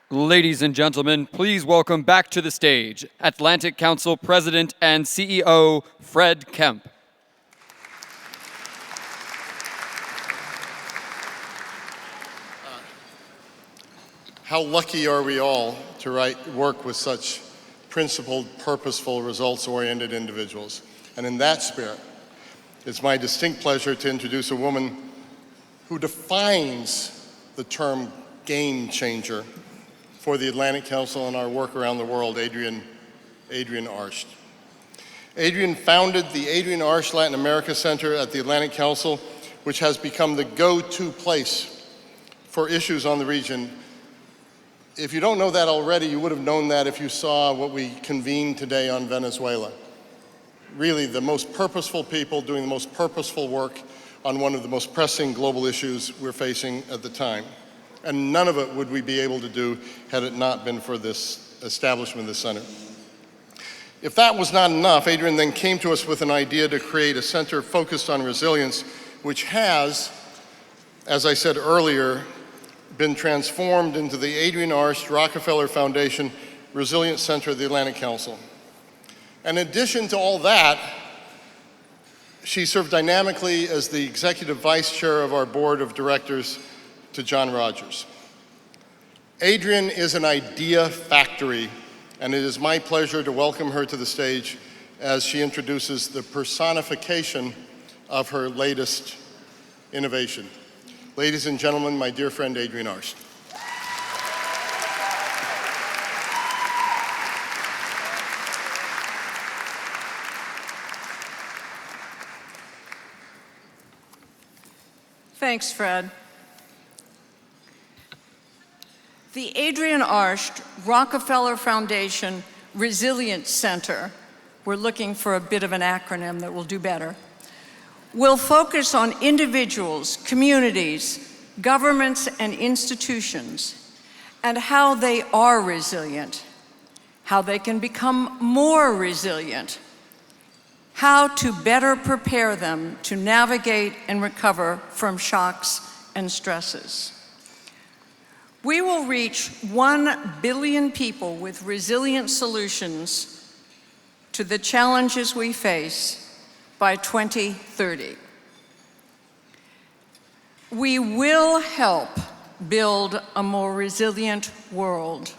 Ladies and gentlemen, please welcome back to the stage Atlantic Council President and CEO, Fred Kemp. How lucky are we all to work with such principled, purposeful, results-oriented individuals. And in that spirit, it's my distinct pleasure to introduce a woman who defines the term game changer for the Atlantic Council and our work around the world, Adrienne Arsht. Adrienne founded the Adrienne Arsht Latin America Center at the Atlantic Council, which has become the go-to place for issues on the region. If you don't know that already, you would have known that if you saw what we convened today on Venezuela. Really, the most purposeful people doing the most purposeful work on one of the most pressing global issues we're facing at the time. And none of it would we be able to do had it not been for this establishment of the center. If that was not enough, Adrienne then came to us with an idea to create a center focused on resilience, which has, as I said earlier, been transformed into the Adrienne Arsht-Rockefeller Foundation Resilience Center of the Atlantic Council. And in addition to all that, she served dynamically as the executive vice chair of our board of directors to John Rogers. Adrienne is an idea factory, and it is my pleasure to welcome her to the stage as she introduces the personification of her latest innovation. Ladies and gentlemen, my dear friend Adrienne Arsht. Thanks, Fred. The Adrienne Arsht Rockefeller Foundation Resilience Center, we're looking for a bit of an acronym that will do better, will focus on individuals, communities, governments, and institutions, and how they are resilient, how they can become more resilient, how to better prepare them to navigate and recover from shocks and stresses. We will reach 1 billion people with resilient solutions to the challenges we face by 2030. We will help build a more resilient world.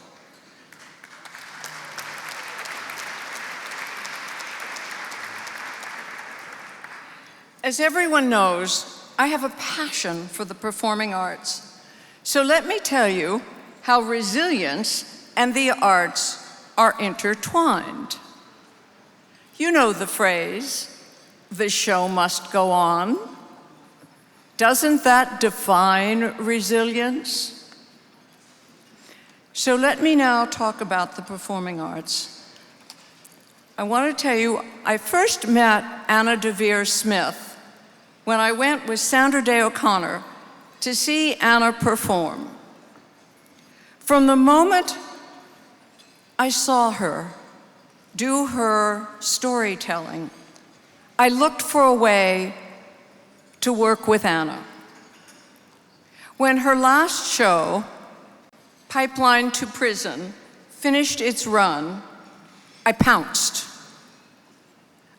As everyone knows, I have a passion for the performing arts. So let me tell you how resilience and the arts are intertwined. You know the phrase, "The show must go on." Doesn't that define resilience? So let me now talk about the performing arts. I want to tell you, I first met Anna Deavere Smith when I went with Sandra Day O'Connor to see Anna perform. From the moment I saw her do her storytelling, I looked for a way to work with Anna. When her last show, Pipeline to Prison, finished its run, I pounced.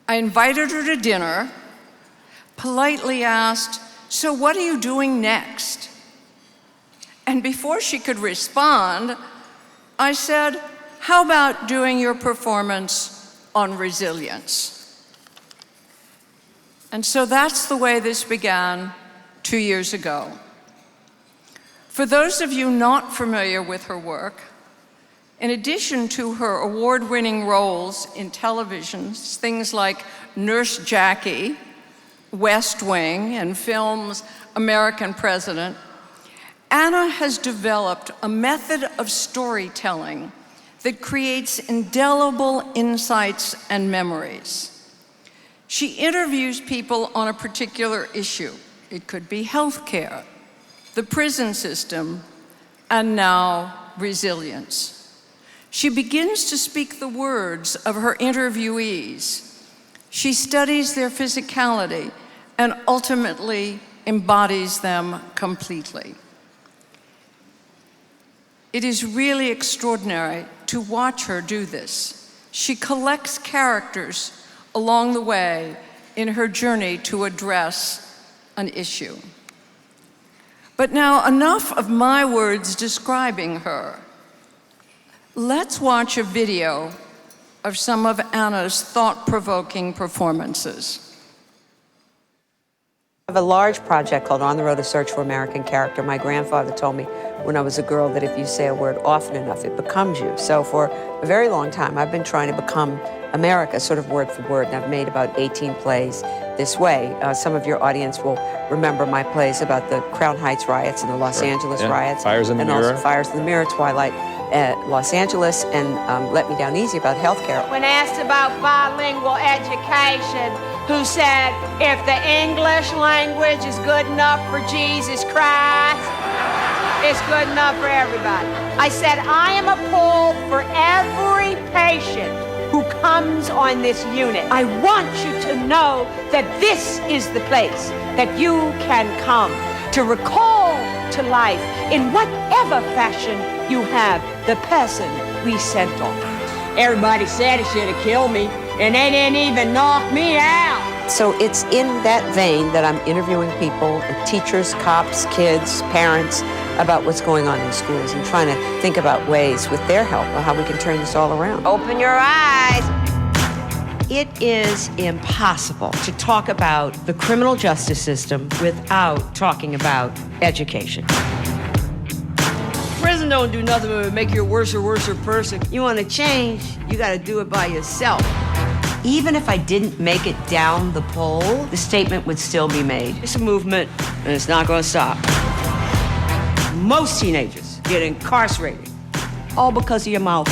I invited her to dinner, politely asked, "So what are you doing next?" And before she could respond, I said, "How about doing your performance on resilience?" And so that's the way this began 2 years ago. For those of you not familiar with her work, in addition to her award-winning roles in television, things like Nurse Jackie, West Wing, and films American President, Anna has developed a method of storytelling that creates indelible insights and memories. She interviews people on a particular issue. It could be healthcare, the prison system, and now resilience. She begins to speak the words of her interviewees. She studies their physicality and ultimately embodies them completely. It is really extraordinary to watch her do this. She collects characters along the way in her journey to address an issue. But now, enough of my words describing her. Let's watch a video of some of Anna's thought-provoking performances. I have a large project called On the Road to Search for American Character. My grandfather told me when I was a girl that if you say a word often enough, it becomes you. So for a very long time, I've been trying to become America, sort of word for word, and I've made about 18 plays this way. Some of your audience will remember my plays about the Crown Heights riots and the Los Angeles riots. Fires in the Mirror. And also Fires in the Mirror, Twilight at Los Angeles, and Let Me Down Easy about healthcare. When asked about bilingual education, who said, if the English language is good enough for Jesus Christ, it's good enough for everybody. I said, I am appalled for every patient who comes on this unit. I want you to know that this is the place that you can come to recall to life, in whatever fashion you have, the person we sent on. Everybody said it should have killed me, and they didn't even knock me out. So it's in that vein that I'm interviewing people, teachers, cops, kids, parents, about what's going on in schools and trying to think about ways with their help of how we can turn this all around. Open your eyes. It is impossible to talk about the criminal justice system without talking about education. Prison don't do nothing but make you a worse person. You want to change, you got to do it by yourself. Even if I didn't make it down the pole, the statement would still be made. It's a movement, and it's not going to stop. Most teenagers get incarcerated, all because of your mouth.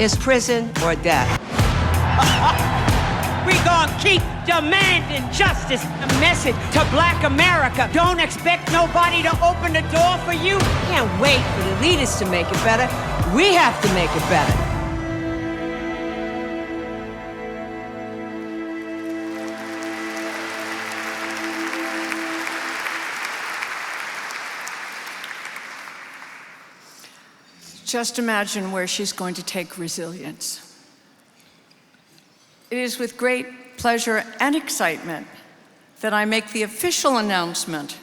It's prison or death. We gonna keep demanding justice. A message to Black America. Don't expect nobody to open the door for you. Can't wait for the leaders to make it better. We have to make it better. Just imagine where she's going to take resilience. It is with great pleasure and excitement that I make the official announcement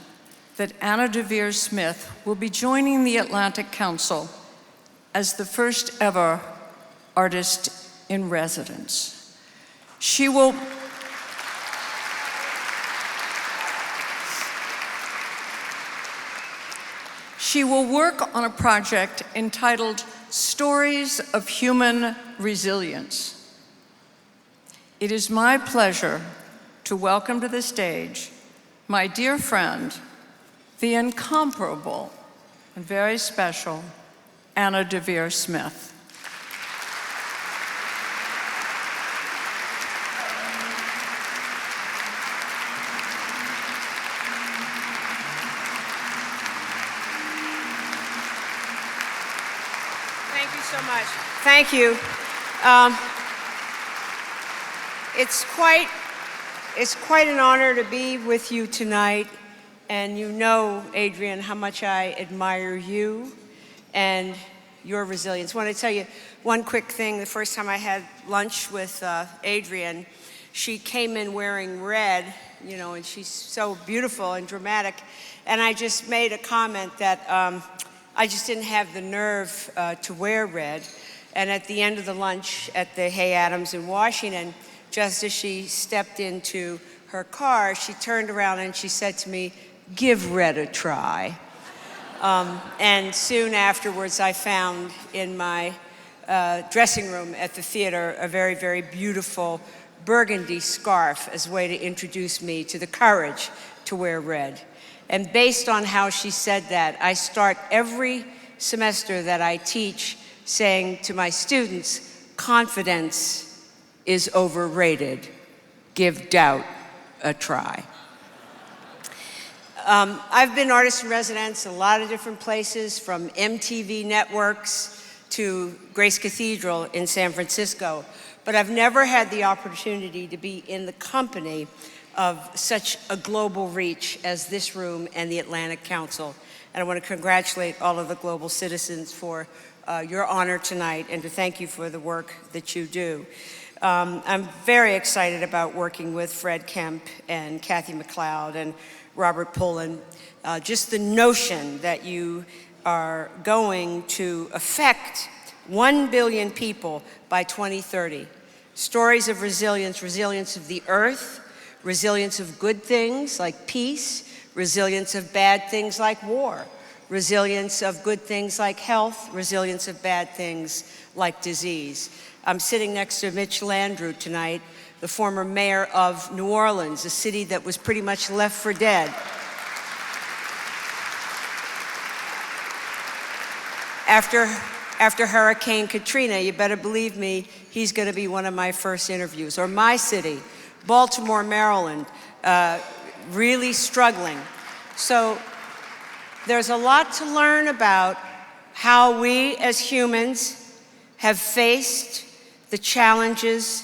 that Anna Deavere Smith will be joining the Atlantic Council as the first ever artist in residence. She will work on a project entitled Stories of Human Resilience. It is my pleasure to welcome to the stage my dear friend, the incomparable and very special Anna Deavere Smith. Thank you so much. Thank you. It's quite an honor to be with you tonight, and you know, Adrienne, how much I admire you and your resilience. I want to tell you one quick thing. The first time I had lunch with Adrienne, she came in wearing red, you know, and she's so beautiful and dramatic, and I just made a comment that I just didn't have the nerve to wear red. And at the end of the lunch at the Hay Adams in Washington, just as she stepped into her car, she turned around and she said to me, "Give red a try." And soon afterwards, I found in my dressing room at the theater a very, very beautiful burgundy scarf as a way to introduce me to the courage to wear red. And based on how she said that, I start every semester that I teach saying to my students, confidence is overrated. Give doubt a try. I've been artist in residence in a lot of different places, from MTV networks to Grace Cathedral in San Francisco, but I've never had the opportunity to be in the company of such a global reach as this room and the Atlantic Council. And I want to congratulate all of the global citizens for your honor tonight and to thank you for the work that you do. I'm very excited about working with Fred Kemp and Kathy McLeod and Robert Pullen. Just the notion that you are going to affect 1 billion people by 2030. Stories of resilience, resilience of the earth, resilience of good things like peace, resilience of bad things like war, resilience of good things like health, resilience of bad things like disease. I'm sitting next to Mitch Landrieu tonight, the former mayor of New Orleans, a city that was pretty much left for dead. After Hurricane Katrina, you better believe me, he's going to be one of my first interviews. Or my city, Baltimore, Maryland, really struggling. So there's a lot to learn about how we as humans have faced the challenges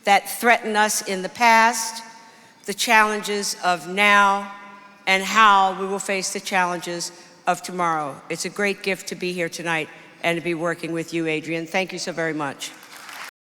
that threaten us in the past, the challenges of now, and how we will face the challenges of tomorrow. It's a great gift to be here tonight and to be working with you, Adrienne. Thank you so very much.